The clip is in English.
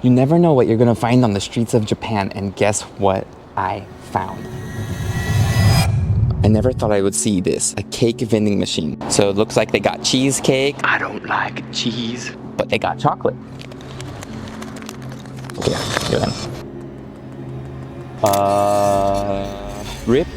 You never know what you're gonna find on the streets of Japan, and guess what I found? I never thought I would see this, a cake vending machine. So it looks like they got cheesecake. I don't like cheese, but they got chocolate. Okay, here then. Rip